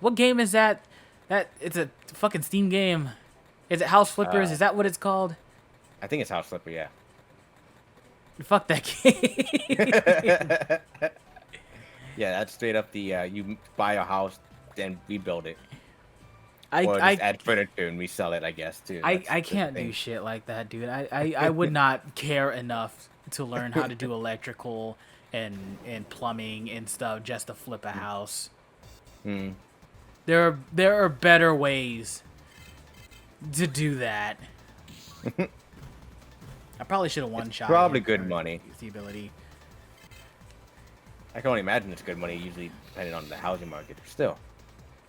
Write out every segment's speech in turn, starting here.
What game is that? It's a fucking Steam game. Is it House Flippers? Is that what it's called? I think it's House Flipper, yeah. Fuck that game. Yeah, that's straight up the you buy a house, then we build it. I Or I just add furniture and resell it, I guess, too. I can't do shit like that, dude. I would not care enough to learn how to do electrical and plumbing and stuff just to flip a house. Hmm. There are better ways to do that. I probably should have one shot. Probably good money. The ability. I can only imagine it's good money, usually depending on the housing market. Still.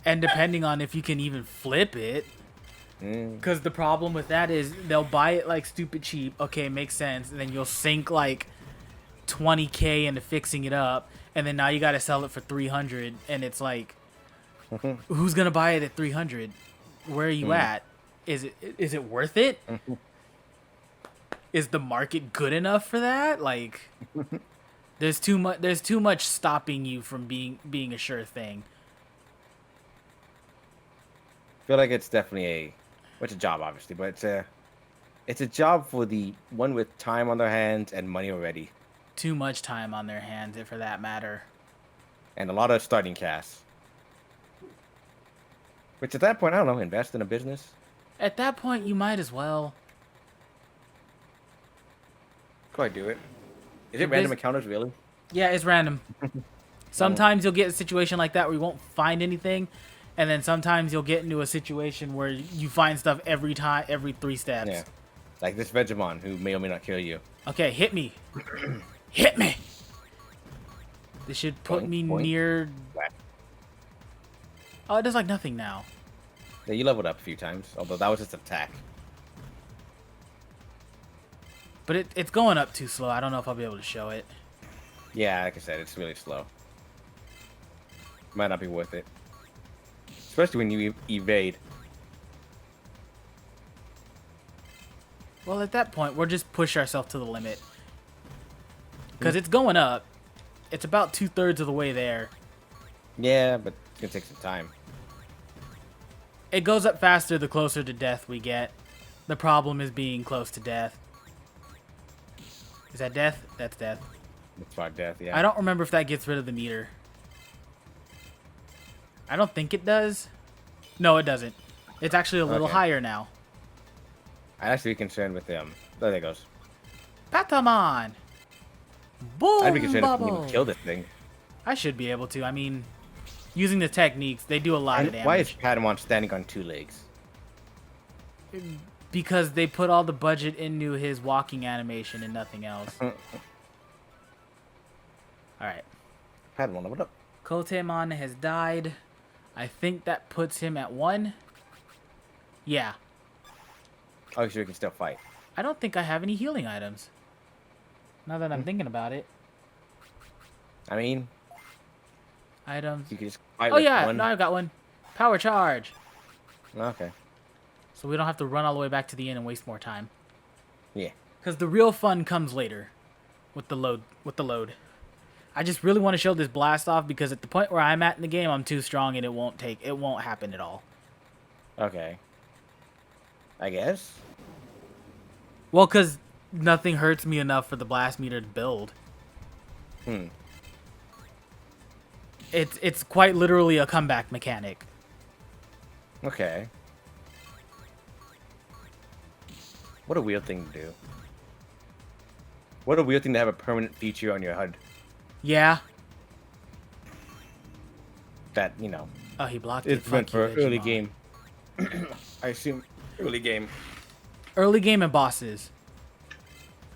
And depending on if you can even flip it. Because the problem with that is they'll buy it like stupid cheap. Okay, makes sense. And then you'll sink like $20K into fixing it up. And then now you got to sell it for $300. And it's like, who's going to buy it at $300? Where are you at? Is it worth it? Is the market good enough for that? Like, there's too much stopping you from being a sure thing. I feel like it's definitely it's a job, obviously, but it's a job for the one with time on their hands and money already. Too much time on their hands, if for that matter. And a lot of starting cash. Which at that point, I don't know, invest in a business. At that point, you might as well. Go ahead, do it. Is it random encounters, really? Yeah, it's random. Sometimes you'll get a situation like that where you won't find anything, and then sometimes you'll get into a situation where you find stuff every 3 steps. Yeah. Like this Digimon who may or may not kill you. Okay, hit me. Hit me! This should put me near... Oh, it does like nothing now. Yeah, you leveled up a few times, although that was just attack. But it's going up too slow. I don't know if I'll be able to show it. Yeah, like I said, it's really slow. Might not be worth it. Especially when you evade. Well, at that point, we'll just push ourselves to the limit. Because it's going up. It's about 2/3 of the way there. Yeah, but it's going to take some time. It goes up faster the closer to death we get. The problem is being close to death. Is that death? That's death. It's about death, yeah. I don't remember if that gets rid of the meter. I don't think it does. No, it doesn't. It's actually a little higher now. I'd actually be concerned with them. There it goes. Patamon! Boom! I'd be concerned if we bubble. even kill this thing. I should be able to. I mean, using the techniques, they do a lot of damage. Why is Patamon standing on 2 legs? Because they put all the budget into his walking animation and nothing else. Alright. Patamon, what up? Kotemon has died. I think that puts him at 1. Yeah. Oh, so we can still fight. I don't think I have any healing items. Now that I'm thinking about it. I mean... Items. You can just fight Oh with yeah, one. no, I've got one. Power charge. Okay. So we don't have to run all the way back to the inn and waste more time. Yeah. Because the real fun comes later. With the load. I just really want to show this blast off because at the point where I'm at in the game, I'm too strong and it won't happen at all. Okay. I guess. Well, because nothing hurts me enough for the blast meter to build. It's quite literally a comeback mechanic. Okay. What a weird thing to do. What a weird thing to have a permanent feature on your HUD. Yeah. That, you know. Oh, he blocked it. It's meant for early game. I assume early game. Early game and bosses.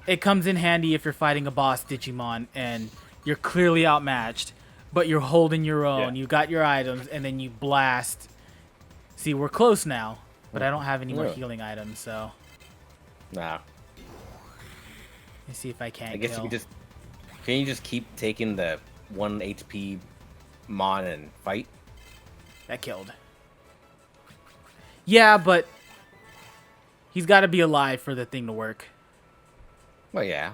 It comes in handy if you're fighting a boss Digimon and you're clearly outmatched, but you're holding your own. Yeah. You got your items, and then you blast. See, we're close now, but I don't have any more healing items, so. Nah. Let's see if I can't. I guess you can just. Can you just keep taking the 1 HP mon and fight? That killed. Yeah, but he's got to be alive for the thing to work. Well, yeah.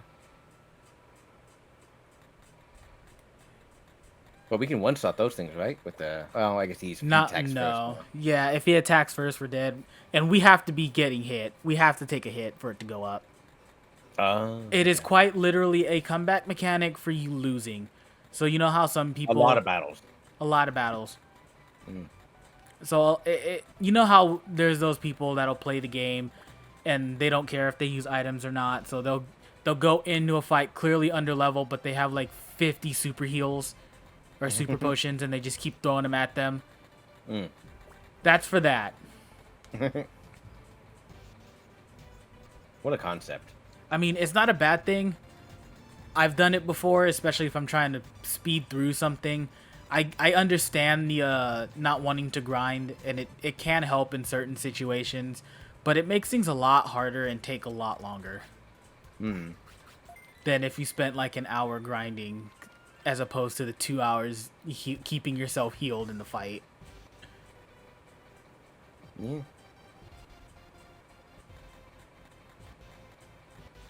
But we can one-shot those things, right? With the... Oh, I guess he Not attacks no. first. Yeah, if he attacks first, we're dead. And we have to be getting hit. We have to take a hit for it to go up. It is quite literally a comeback mechanic for you losing. So you know how some people... A lot of battles. A lot of battles. So you know how there's those people that'll play the game and they don't care if they use items or not. So they'll go into a fight clearly under level, but they have like 50 super heals or super potions and they just keep throwing them at them. That's for that. What a concept. I mean, it's not a bad thing. I've done it before, especially if I'm trying to speed through something. I understand the not wanting to grind, and it can help in certain situations, but it makes things a lot harder and take a lot longer than if you spent like an hour grinding as opposed to the 2 hours keeping yourself healed in the fight.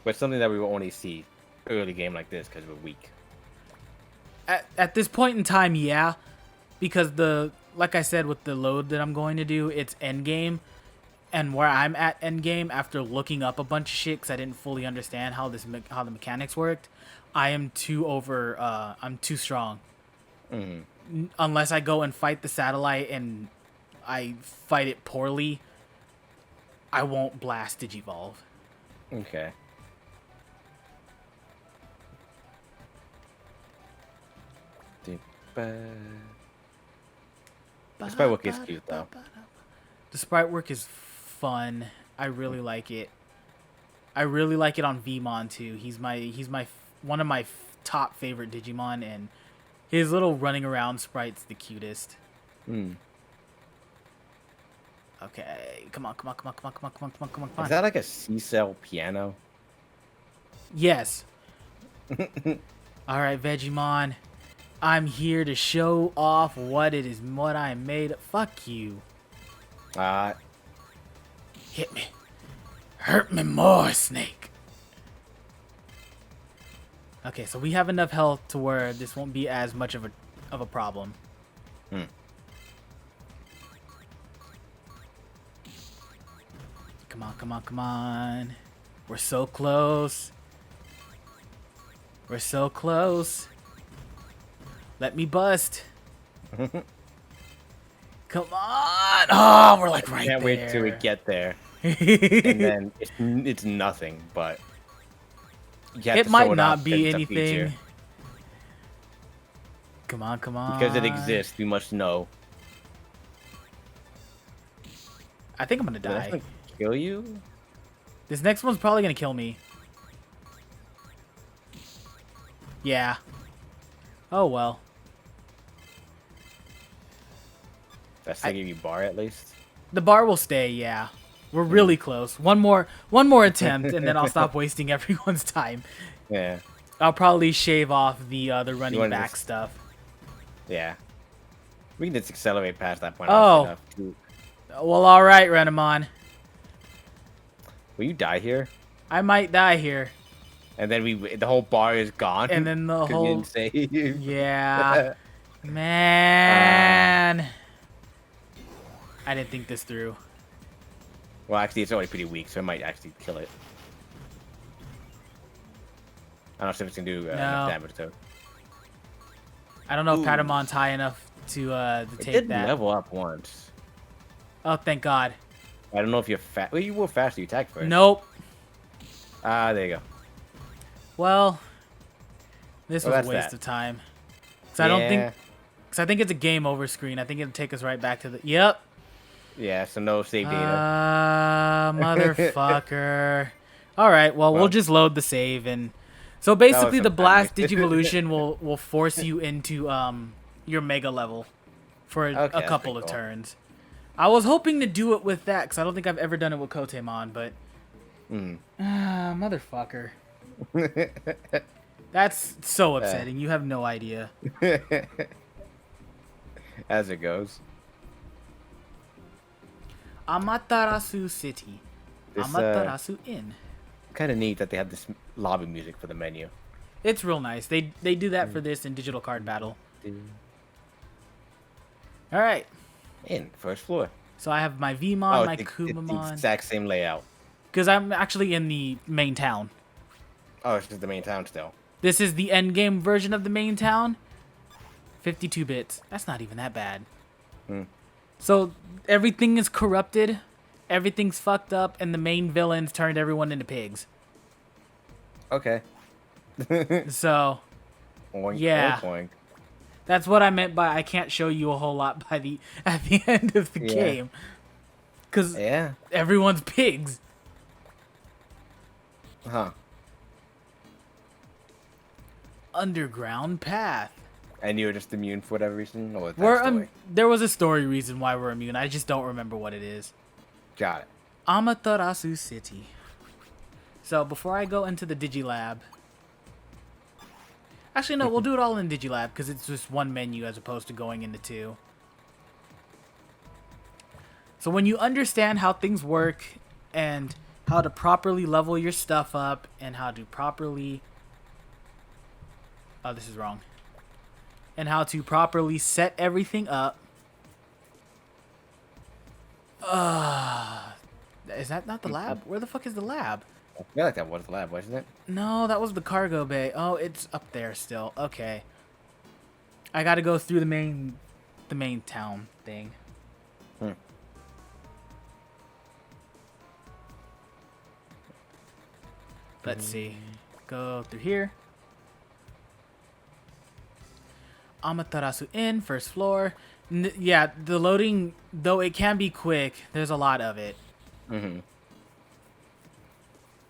But something that we will only see early game like this because we're weak. At this point in time, yeah, because like I said with the load that I'm going to do, it's end game, and where I'm at end game after looking up a bunch of shit because I didn't fully understand how the mechanics worked. I'm too strong. Unless I go and fight the satellite and I fight it poorly, I won't blast Digivolve. Okay. The sprite work is cute though. The sprite work is fun. I really like it. I really like it on Vmon too. He's my one of my top favorite Digimon, and his little running around sprite's the cutest. Okay, come on. Is that like a C-cell piano? Yes. All right, Vegemon. I'm here to show off what I made. Fuck you. Hit me. Hurt me more, Snake. Okay, so we have enough health to where this won't be as much of a problem. Come on. We're so close. We're so close. Let me bust. Come on. Oh, we're like right there. Can't wait till we get there. And then it's nothing, but it might not be anything. Come on. Because it exists, we must know. I think I'm gonna die. Gonna kill you? This next one's probably gonna kill me. Yeah. Oh well. That's to give you bar at least. The bar will stay, yeah. We're really close. One more attempt, and then I'll stop wasting everyone's time. Yeah. I'll probably shave off the running back stuff. Yeah. We can just accelerate past that point. Oh. Well, all right, Renamon. Will you die here? I might die here. And then the whole bar is gone. And then the whole. You didn't save. Yeah. Man. I didn't think this through. Well, actually, it's already pretty weak, so it might actually kill it. I don't know if it's gonna do enough damage though. I don't know if Patamon's high enough to take it did that. level up once. Oh, thank God. I don't know if you're fast. Well, you were fast. You attack first. Nope. Ah, there you go. Well, this was a waste of time. Cause I think it's a game over screen. I think it'll take us right back to the. Yep. Yeah, so no save data. Motherfucker. All right, well, we'll just load the save, and so basically the blast Digivolution will force you into your mega level for a couple of turns. I was hoping to do it with that because I don't think I've ever done it with Kotemon, but motherfucker. That's so upsetting. You have no idea. As it goes. Amaterasu City. Amaterasu Inn. Kind of neat that they have this lobby music for the menu. It's real nice. They do that for this in Digital Card Battle. All right. In first floor. So I have my Oh, Vmon, my it's the Kumamon. exact same layout. Because I'm actually in the main town. Oh, it's just the main town still. This is the end game version of the main town. 52 bits. That's not even that bad. Hmm. So everything is corrupted. Everything's fucked up. And the main villains turned everyone into pigs. Okay. So, Oink, yeah. oink, oink. That's what I meant by I can't show you a whole lot at the end of the Yeah. game. Because Yeah. everyone's pigs. Huh. Underground path. And you were just immune for whatever reason? Or was that story? There was a story reason why we're immune. I just don't remember what it is. Got it. Amaterasu City. So before I go into the Digilab... Actually, no, we'll do it all in Digilab because it's just one menu as opposed to going into two. So when you understand how things work and how to properly level your stuff up and how to properly... Oh, this is wrong. And how to properly set everything up. Is that not the lab? Where the fuck is the lab? I feel like that was the lab, wasn't it? No, that was the cargo bay. Oh, it's up there still. Okay. I gotta go through the main town thing. Let's see. Go through here. Amaterasu Inn, first floor. Yeah, the loading, though it can be quick, there's a lot of it. Mm-hmm.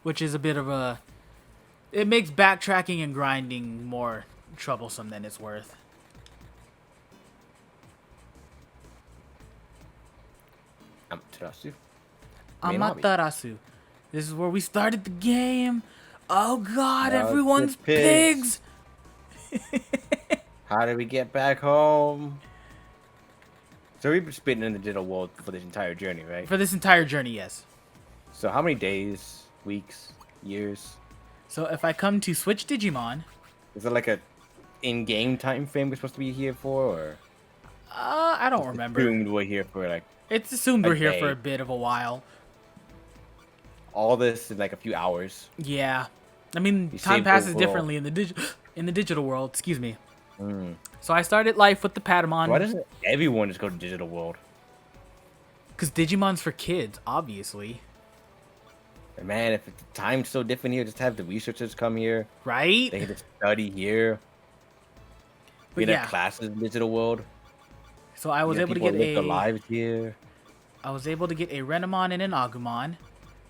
Which is a bit of a... It makes backtracking and grinding more troublesome than it's worth. Amaterasu. Amaterasu. This is where we started the game. Oh god, No, everyone's it's pigs. pigs. How did we get back home? So we've been spitting in the digital world for this entire journey, right? For this entire journey, yes. So how many days, weeks, years? So if I come to Switch Digimon... Is it like a in-game time frame we're supposed to be here for, or? I don't remember. Assumed we're here for like It's assumed we're here day. for a bit of a while. All this in like a few hours. Yeah. I mean, You time saved passes overall. differently in the digital world. Excuse me. Mm. So I started life with the Patamon. Why doesn't everyone just go to digital world? Because Digimon's for kids, obviously. And man, if the time's so different here, just have the researchers come here. Right? They can just study here. But Be their yeah. classes in digital world. So I was You know, able to people get live their lives here. I was able to get a Renamon and an Agumon.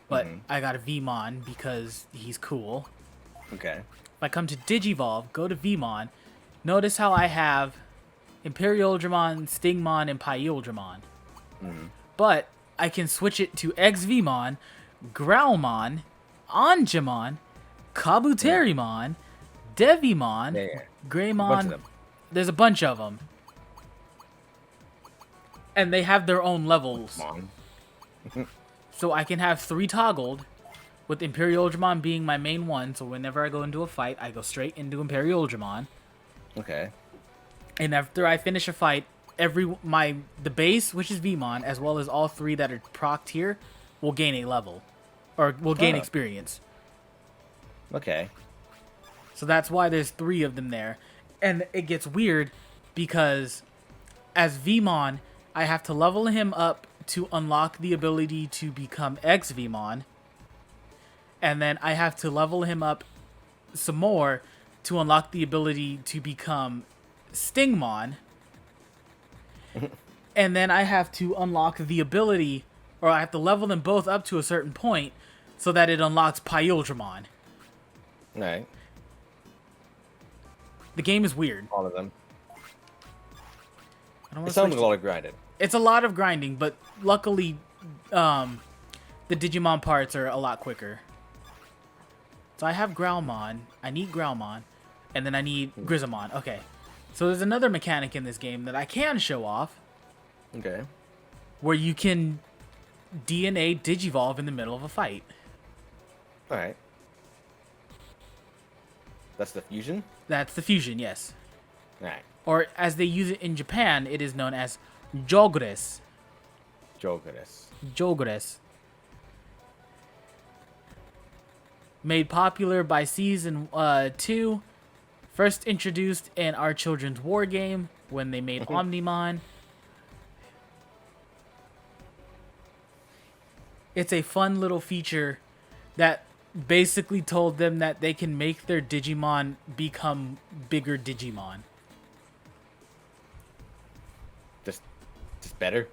But I got a Vmon because he's cool. Okay. If I come to Digivolve, go to Vmon, notice how I have Imperial Dramon, Stingmon, and Pyuldramon. But I can switch it to XVmon, Growlmon, Angemon, Kabuterimon, Devimon, Yeah, yeah. Greymon. Bunch of them. There's a bunch of them. And they have their own levels. Come on. So I can have 3 toggled, with Imperial Dramon being my main one. So whenever I go into a fight, I go straight into Imperial Dramon. Okay. And after I finish a fight, the base, which is Vmon, as well as all 3 that are procced here, will gain a level. Or will gain Oh. experience. Okay. So that's why there's 3 of them there. And it gets weird because as Vmon, I have to level him up to unlock the ability to become XVmon. And then I have to level him up some more to unlock the ability to become Stingmon. And then I have to unlock the ability, or I have to level them both up to a certain point so that it unlocks Pyuldramon. Alright. The game is weird. All of them. I don't It wanna sounds switch like a lot of grinding. It's a lot of grinding, but luckily, the Digimon parts are a lot quicker. So I have Growlmon. I need Growlmon. And then I need Grizzamon. Okay. So there's another mechanic in this game that I can show off. Okay. Where you can DNA Digivolve in the middle of a fight. Alright. That's the fusion? That's the fusion, yes. Alright. Or as they use it in Japan, it is known as Jogres. Jogres. Made popular by Season 2. First introduced in Our Children's War game when they made Omnimon. It's a fun little feature that basically told them that they can make their Digimon become bigger Digimon. Just better?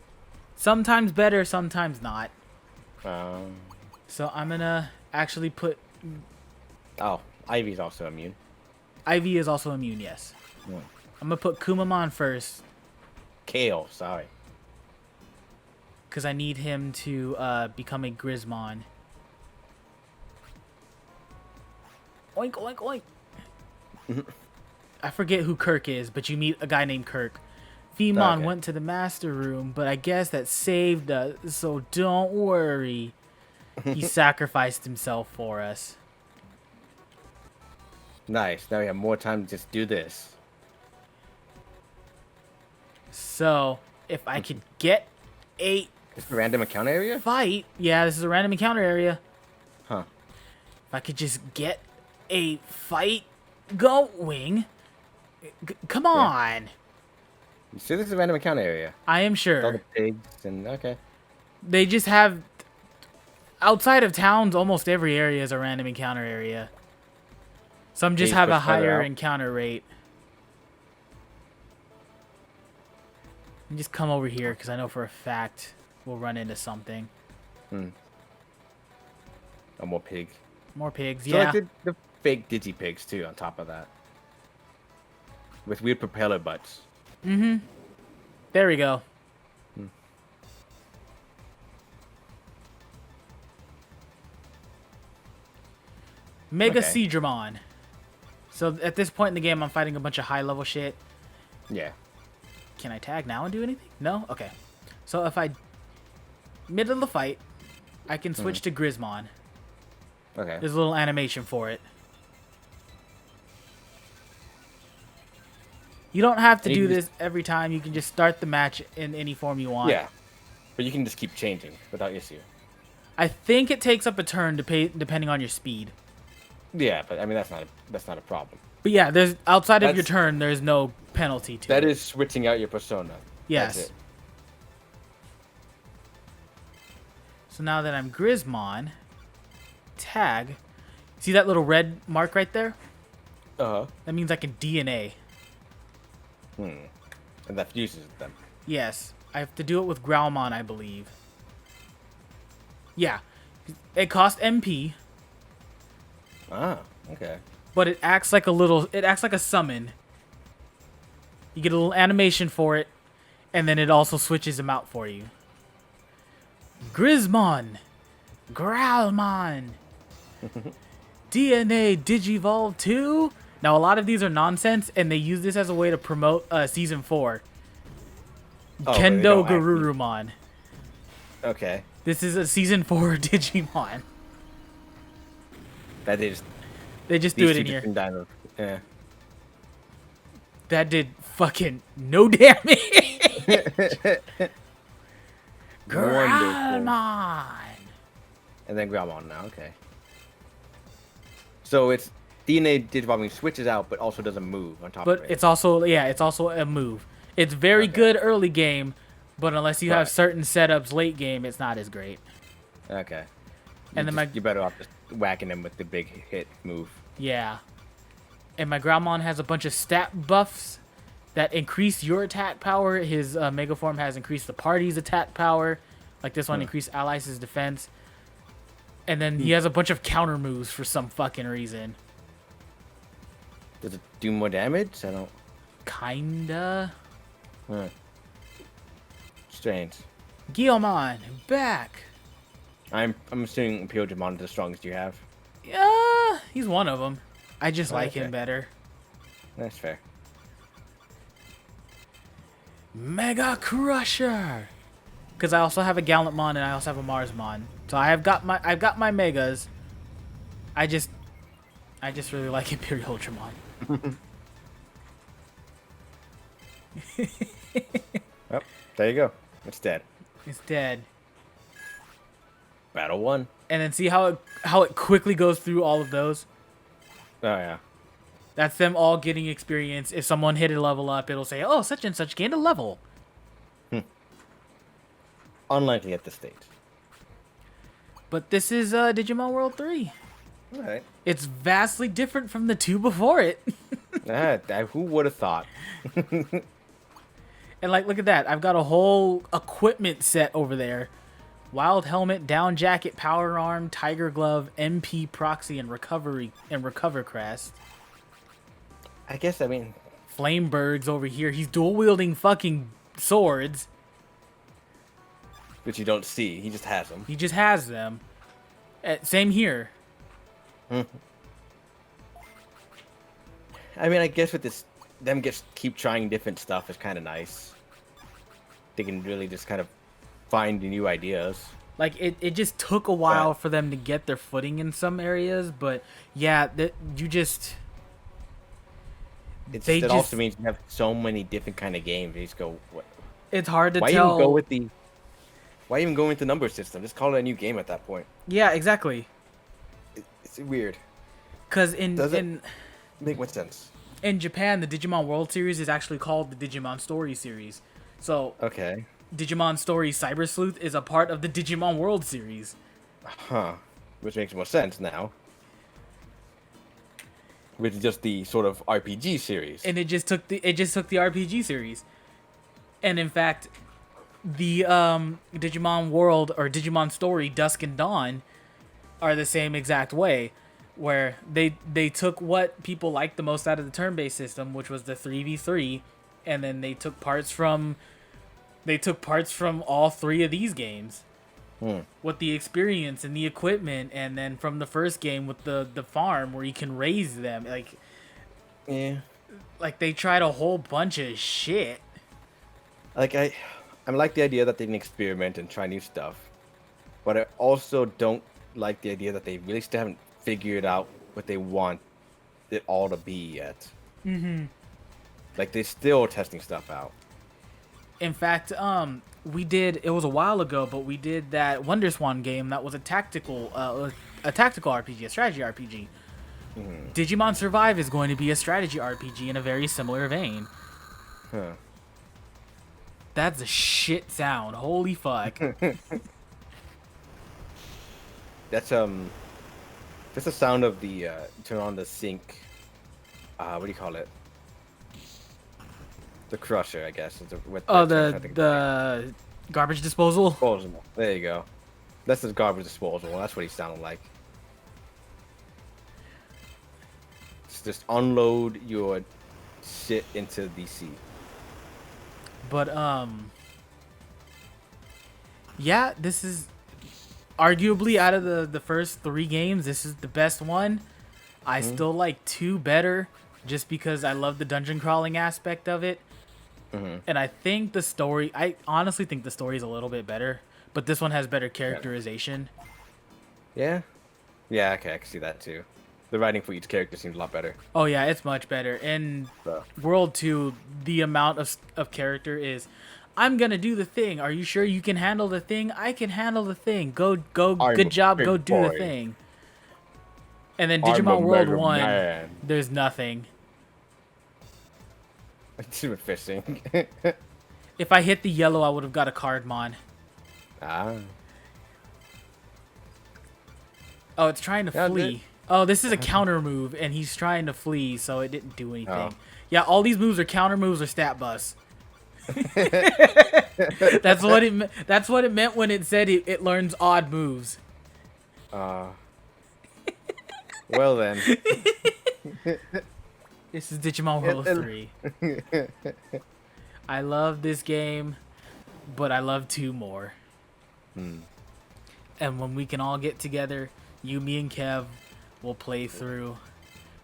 Sometimes better, sometimes not. Um, So I'm gonna actually put... Oh, Ivy's also immune. Ivy is also immune, yes. Yeah. I'm gonna put Kumamon first. Kale, sorry. Because I need him to become a Grismon. Oink, oink, oink. I forget who Kirk is, but you meet a guy named Kirk. Femon went to the master room, but I guess that saved us, so don't worry. He sacrificed himself for us. Nice. Now we have more time to just do this. So, if I could get a Is it a random account area? fight... Yeah, this is a random encounter area. Huh. If I could just get a fight going... Come on! You see, this is a random account area. I am All sure. the pigs and okay. They just have... Outside of towns, almost every area is a random encounter area. Some just Please have a push further higher out. encounter rate. Just come over here, because I know for a fact we'll run into something. Oh, more pig. More pigs, So yeah. like the fake digi pigs too on top of that. With weird propeller butts. Mm-hmm. There we go. Mega Okay. Seadramon. So at this point in the game, I'm fighting a bunch of high-level shit. Yeah. Can I tag now and do anything? No? Okay. So if I... Middle of the fight, I can switch to Grismon. Okay. There's a little animation for it. You don't have to And you do can this every time. You can just start the match in any form you want. Yeah. But you can just keep changing without issue. I think it takes up a turn depending on your speed. Yeah, but I mean that's not a problem. But yeah, there's outside of your That's- turn, there's no penalty to That it. is switching out your persona. Yes. That's it. So now that I'm Grismon, tag. See that little red mark right there? Uh-huh. That means I can DNA. And that fuses them. Yes. I have to do it with Growlmon, I believe. Yeah. It costs MP, Ah, okay. but it acts like a summon. You get a little animation for it, and then it also switches them out for you. Grismon, Growlmon, DNA Digivolve 2. Now a lot of these are nonsense, and they use this as a way to promote Season 4. Oh, but they Kendo don't actually- Garurumon. Okay. This is a Season 4 Digimon. That is They just do these it two in here. different dinos. Yeah. That did fucking no damage. Wonderful. Growlmon. And then Growlmon now, okay. So it's DNA Digivolving switches out, but also doesn't move on top But of it. it's also a move. It's very Okay. good early game, but unless you have Right. certain setups late game, it's not as great. Okay. And then you're better off just whacking them with the big hit move. Yeah. And my Growlmon has a bunch of stat buffs that increase your attack power. His Mega Form has increased the party's attack power. Like this one increased Allies' defense. And then he has a bunch of counter moves for some fucking reason. Does it do more damage? I don't. Kinda. Huh. Strange. Guilmon, back. I'm assuming Imperial Digimon is the strongest you have. Yeah, he's one of them. I just like him Okay. better. That's fair. Mega Crusher. Because I also have a Gallantmon and I also have a Marsmon. So I've got my Megas. I just really like Imperial Ultramon. Well, There you go. It's dead. It's dead. Battle 1. And then see how it quickly goes through all of those. Oh yeah. That's them all getting experience. If someone hit a level up, it'll say, "Oh, such and such gained a level." Unlikely at this stage. But this is Digimon World 3. All right. It's vastly different from the 2 before it. Who would have thought? And like, look at that. I've got a whole equipment set over there. Wild helmet, down jacket, power arm, tiger glove, MP proxy, and recover crest. I guess, I mean... Flameberg's over here. He's dual-wielding fucking swords. Which you don't see. He just has them. He just has them. Same here. I mean, I guess with this... Them just keep trying different stuff is kind of nice. They can really just kind of find new ideas. Like, it just took a while for them to get their footing in some areas, but yeah, you just... It also means you have so many different kind of games. You just go, what? It's hard to why tell. Even go with the? Why even go with the number system? Just call it a new game at that point. Yeah, exactly. It's weird. Because Doesn't make much sense. In Japan, the Digimon World Series is actually called the Digimon Story Series. So okay, Digimon Story Cyber Sleuth is a part of the Digimon World Series. Huh. Which makes more sense now. Which is just the sort of RPG series. And it just took the RPG series. And in fact, the Digimon World or Digimon Story Dusk and Dawn are the same exact way, where they took what people liked the most out of the turn-based system, which was the 3v3, and then they took parts from all 3 of these games. With the experience and the equipment, and then from the first game with the farm where you can raise them, like they tried a whole bunch of shit. Like I like the idea that they can experiment and try new stuff, but I also don't like the idea that they really still haven't figured out what they want it all to be yet. Like they're still testing stuff out. In fact, it was a while ago, but we did that WonderSwan game that was a tactical RPG, a strategy RPG. Digimon Survive is going to be a strategy RPG in a very similar vein. Huh. That's a shit sound. Holy fuck. That's the sound of the turn on the sink. What do you call it? The crusher, I guess. The garbage disposal? Disposal. There you go. That's the garbage disposal. That's what he sounded like. Just unload your shit into the sea. But yeah, this is arguably out of the first 3 games, this is the best one. I still like 2 better, just because I love the dungeon crawling aspect of it. And I think I honestly think the story is a little bit better, but this one has better characterization. Yeah? Yeah, okay, I can see that too. The writing for each character seems a lot better. Oh yeah, it's much better. In World 2, the amount of character is, I'm gonna do the thing. Are you sure you can handle the thing? I can handle the thing. Go, good job, go do the thing. And then Digimon World 1, there's nothing. Super fishing. If I hit the yellow, I would have got a cardmon. Ah. Oh, it's trying to flee. Oh, this is a counter move, and he's trying to flee, so it didn't do anything. Oh. Yeah, all these moves are counter moves or stat bus. That's what it meant when it said it learns odd moves. Well then. This is Digimon World 3. I love this game, but I love 2 more. And when we can all get together, you, me, and Kev will play through.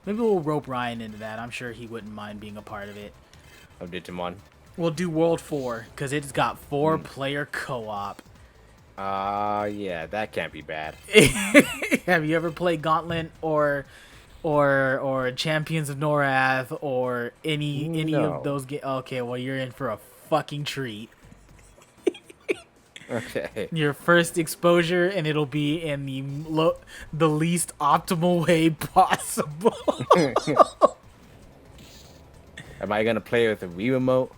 Maybe we'll rope Ryan into that. I'm sure he wouldn't mind being a part of it. Of Digimon. We'll do World 4, because it's got 4-player co-op. Yeah, that can't be bad. Have you ever played Gauntlet or Champions of Norath or any of those games? Okay, well, you're in for a fucking treat. Okay. Your first exposure, and it'll be in the least optimal way possible. Am I gonna play with a Wii remote?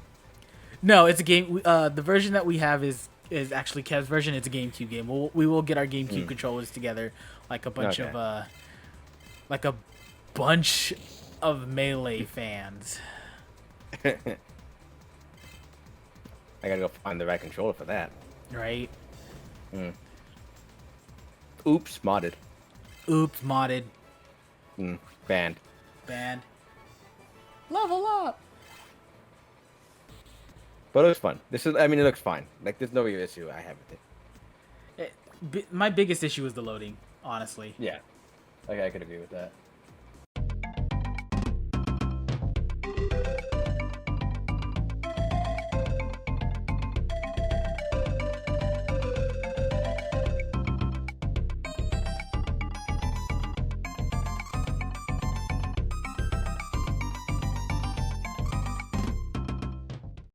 No, it's a game. The version that we have is actually Kev's version. It's a GameCube game. We will get our GameCube controllers together, like a bunch Okay. of like a bunch of Melee fans. I gotta go find the right controller for that. Right? Oops, modded. Oops, modded. Banned. Banned. Level up. But it looks fun. I mean, it looks fine. Like, there's no real issue I have with it. My biggest issue is the loading, honestly. Yeah. Like, I could agree with that.